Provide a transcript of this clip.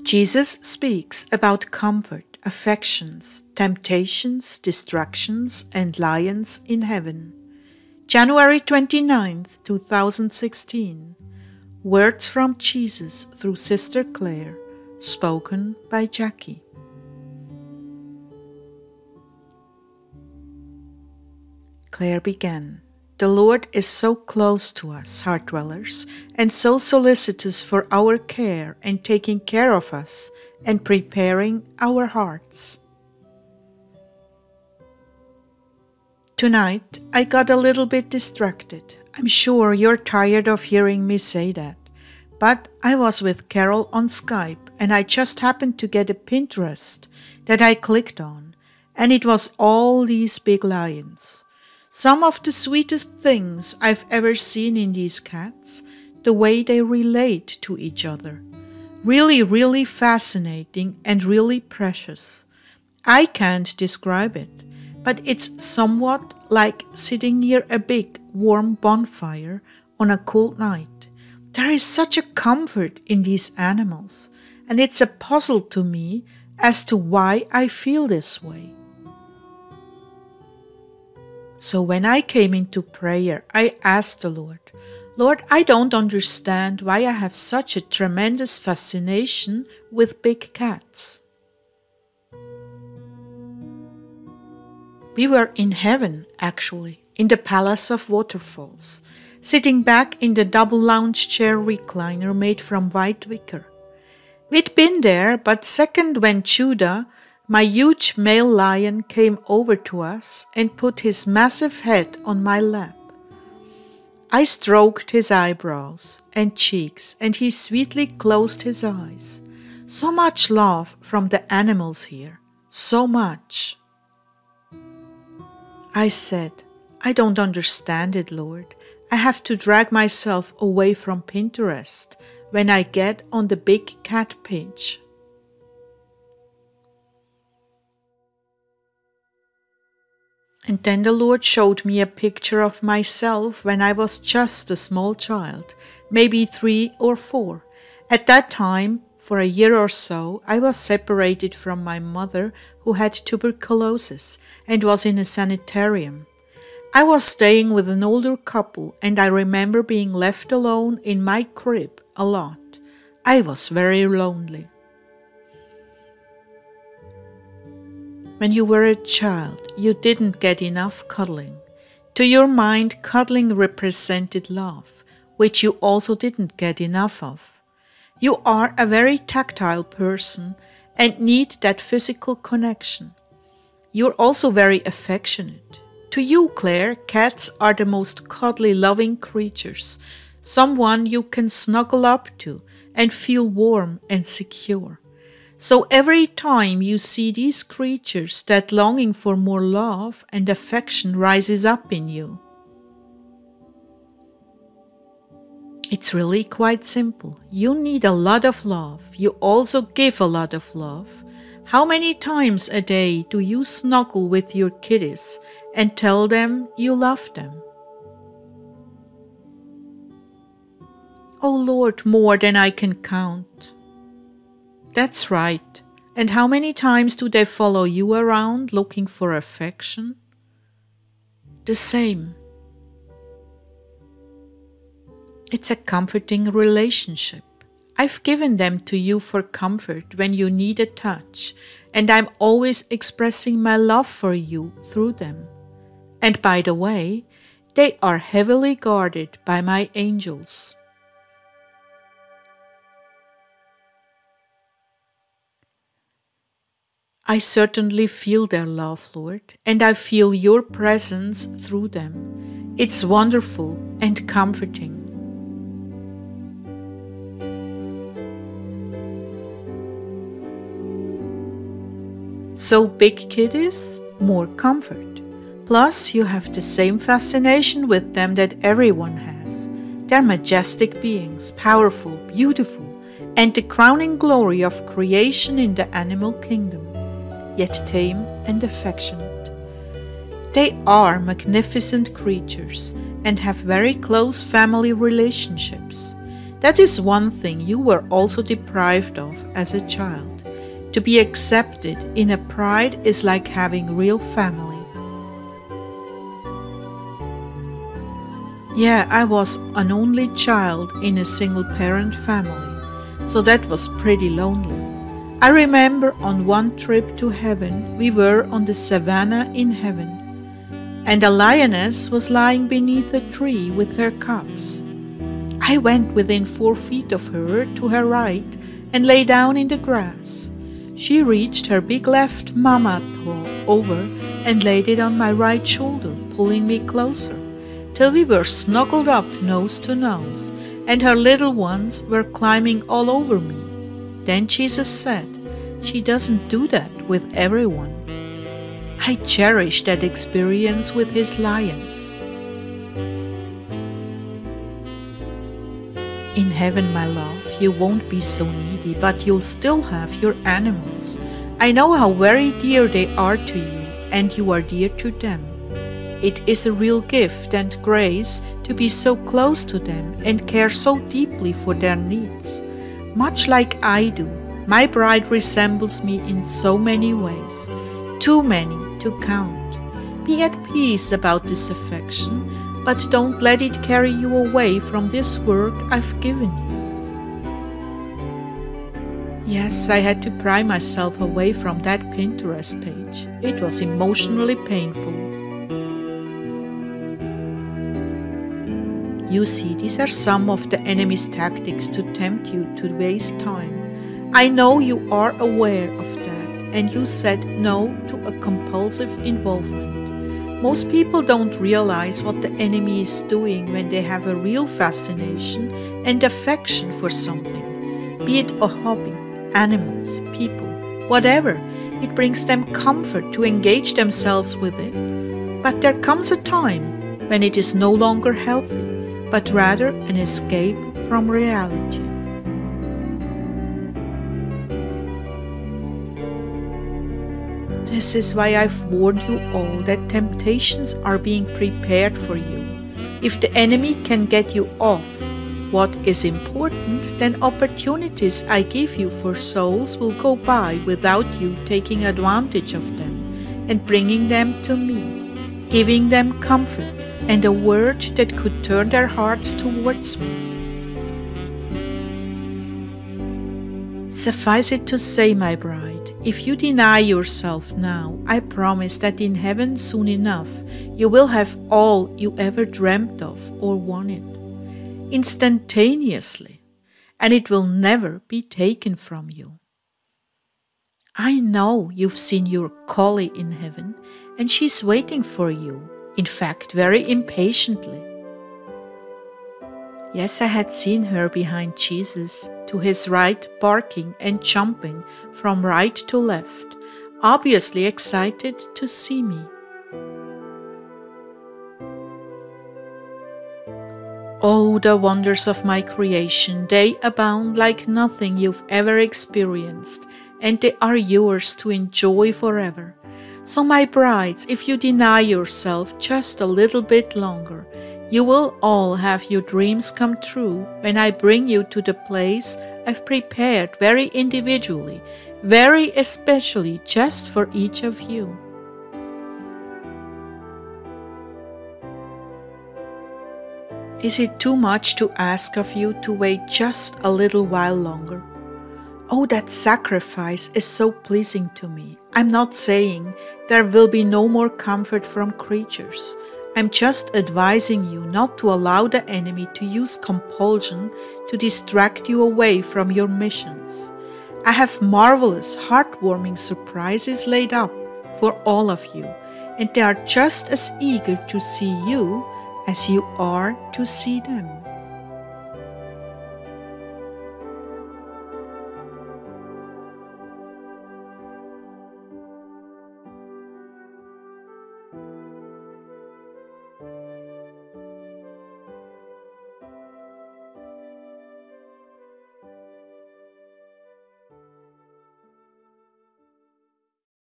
Jesus speaks about comfort, affections, temptations, distractions, and lions in heaven. January 29th, 2016. Words from Jesus through Sister Claire, spoken by Jackie. Claire began. The Lord is so close to us, heart dwellers, and so solicitous for our care and taking care of us and preparing our hearts. Tonight, I got a little bit distracted. I'm sure you're tired of hearing me say that. But I was with Carol on Skype and I just happened to get a Pinterest that I clicked on, and it was all these big lions. Some of the sweetest things I've ever seen in these cats, the way they relate to each other. Really, really fascinating and really precious. I can't describe it, but it's somewhat like sitting near a big, warm bonfire on a cold night. There is such a comfort in these animals, and it's a puzzle to me as to why I feel this way. So when I came into prayer, I asked the Lord, I don't understand why I have such a tremendous fascination with big cats. We were in heaven, actually, in the Palace of Waterfalls, sitting back in the double lounge chair recliner made from white wicker. We'd been there, but second when Judah, my huge male lion, came over to us and put his massive head on my lap. I stroked his eyebrows and cheeks, and he sweetly closed his eyes. So much love from the animals here, so much. I said, I don't understand it, Lord. I have to drag myself away from Pinterest when I get on the big cat page. And then the Lord showed me a picture of myself when I was just a small child, maybe 3 or 4. At that time, for a year or so, I was separated from my mother who had tuberculosis and was in a sanitarium. I was staying with an older couple and I remember being left alone in my crib a lot. I was very lonely. When you were a child, you didn't get enough cuddling. To your mind, cuddling represented love, which you also didn't get enough of. You are a very tactile person and need that physical connection. You're also very affectionate. To you, Claire, cats are the most cuddly, loving creatures, someone you can snuggle up to and feel warm and secure. So every time you see these creatures, that longing for more love and affection rises up in you. It's really quite simple. You need a lot of love. You also give a lot of love. How many times a day do you snuggle with your kitties and tell them you love them? Oh Lord, more than I can count. That's right. And how many times do they follow you around looking for affection? The same. It's a comforting relationship. I've given them to you for comfort when you need a touch, and I'm always expressing my love for you through them. And by the way, they are heavily guarded by my angels. I certainly feel their love, Lord, and I feel your presence through them. It's wonderful and comforting. So big kitties, more comfort. Plus, you have the same fascination with them that everyone has. They're majestic beings, powerful, beautiful, and the crowning glory of creation in the animal kingdom, yet tame and affectionate. They are magnificent creatures and have very close family relationships. That is one thing you were also deprived of as a child. To be accepted in a pride is like having real family. Yeah, I was an only child in a single-parent family, so that was pretty lonely. I remember on one trip to heaven, we were on the savannah in heaven, and a lioness was lying beneath a tree with her cubs. I went within 4 feet of her to her right and lay down in the grass. She reached her big left mama paw over and laid it on my right shoulder, pulling me closer, till we were snuggled up nose to nose, and her little ones were climbing all over me. Then Jesus said, "She doesn't do that with everyone." I cherished that experience with his lions. In heaven, my love, you won't be so needy, but you'll still have your animals. I know how very dear they are to you, and you are dear to them. It is a real gift and grace to be so close to them and care so deeply for their needs. Much like I do, my bride resembles me in so many ways, too many to count. Be at peace about this affection, but don't let it carry you away from this work I've given you. Yes, I had to pry myself away from that Pinterest page. It was emotionally painful. You see, these are some of the enemy's tactics to tempt you to waste time. I know you are aware of that, and you said no to a compulsive involvement. Most people don't realize what the enemy is doing when they have a real fascination and affection for something, be it a hobby, animals, people, whatever. It brings them comfort to engage themselves with it. But there comes a time when it is no longer healthy, but rather an escape from reality. This is why I've warned you all that temptations are being prepared for you. If the enemy can get you off what is important, then opportunities I give you for souls will go by without you taking advantage of them and bringing them to me, giving them comfort and a word that could turn their hearts towards me. Suffice it to say, my bride, if you deny yourself now, I promise that in heaven soon enough you will have all you ever dreamt of or wanted, instantaneously, and it will never be taken from you. I know you've seen your collie in heaven, and she's waiting for you, in fact, very impatiently. Yes, I had seen her behind Jesus, to his right, barking and jumping from right to left, obviously excited to see me. Oh, the wonders of my creation, they abound like nothing you've ever experienced, and they are yours to enjoy forever. So, my brides, if you deny yourself just a little bit longer, you will all have your dreams come true when I bring you to the place I've prepared very individually, very especially just for each of you. Is it too much to ask of you to wait just a little while longer? Oh, that sacrifice is so pleasing to me. I'm not saying there will be no more comfort from creatures. I'm just advising you not to allow the enemy to use compulsion to distract you away from your missions. I have marvelous, heartwarming surprises laid up for all of you, and they are just as eager to see you as you are to see them.